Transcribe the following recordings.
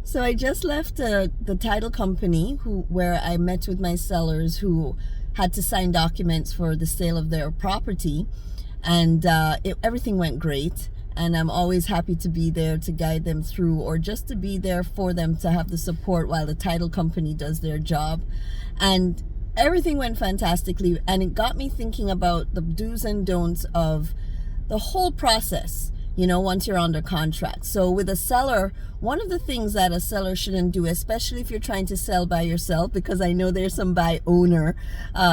So I just left the title company where I met with my sellers who had to sign documents for the sale of their property, and everything went great. And I'm always happy to be there to guide them through, or just to be there for them to have the support while the title company does their job. And everything went fantastically, and it got me thinking about the do's and don'ts of the whole process, once you're under contract. So with a seller, one of the things that a seller shouldn't do, especially if you're trying to sell by yourself, because I know there's some by owner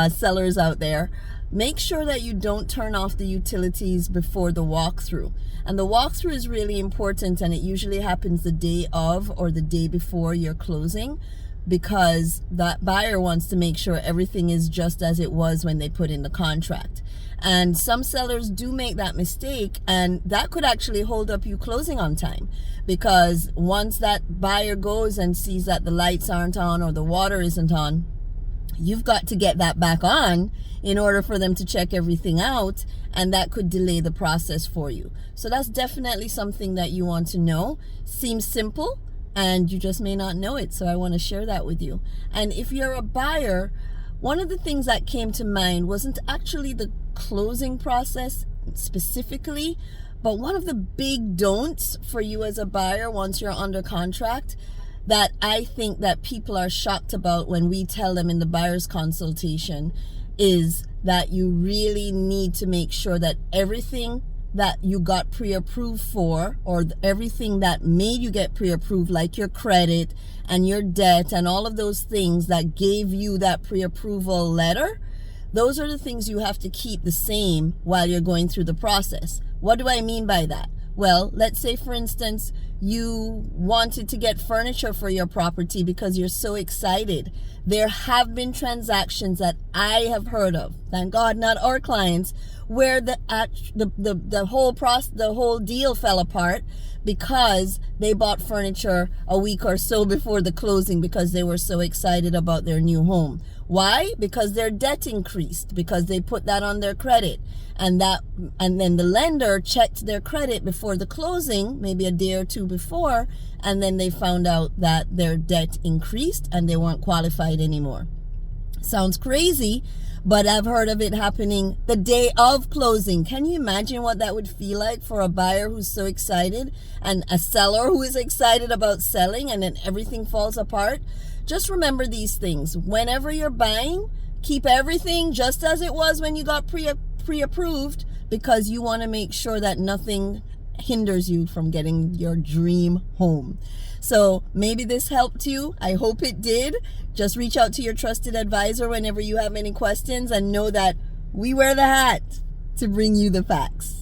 sellers out there, make sure that you don't turn off the utilities before the walkthrough. And the walkthrough is really important, and it usually happens the day of or the day before your closing, because that buyer wants to make sure everything is just as it was when they put in the contract. And some sellers do make that mistake, and that could actually hold up you closing on time, because once that buyer goes and sees that the lights aren't on or the water isn't on, you've got to get that back on in order for them to check everything out, and that could delay the process for you. So that's definitely something that you want to know. Seems simple, and you just may not know it, so I want to share that with you. And if you're a buyer, one of the things that came to mind wasn't actually the closing process specifically, but one of the big don'ts for you as a buyer once you're under contract that I think that people are shocked about when we tell them in the buyer's consultation is that you really need to make sure that everything that you got pre-approved for, or everything that made you get pre-approved, like your credit and your debt and all of those things that gave you that pre-approval letter, those are the things you have to keep the same while you're going through the process. What do I mean by that? Well, let's say, for instance, you wanted to get furniture for your property because you're so excited. There have been transactions that I have heard of, thank God not our clients, where the whole deal fell apart because they bought furniture a week or so before the closing because they were so excited about their new home. Why? Because their debt increased, because they put that on their credit, and then the lender checked their credit before the closing, maybe a day or two before, and then they found out that their debt increased and they weren't qualified anymore. Sounds crazy, but I've heard of it happening the day of closing. Can you imagine what that would feel like for a buyer who's so excited and a seller who is excited about selling, and then everything falls apart? Just remember these things. Whenever you're buying, keep everything just as it was when you got pre-approved, because you want to make sure that nothing hinders you from getting your dream home. So maybe this helped you. I hope it did. Just reach out to your trusted advisor whenever you have any questions, and know that we wear the hat to bring you the facts.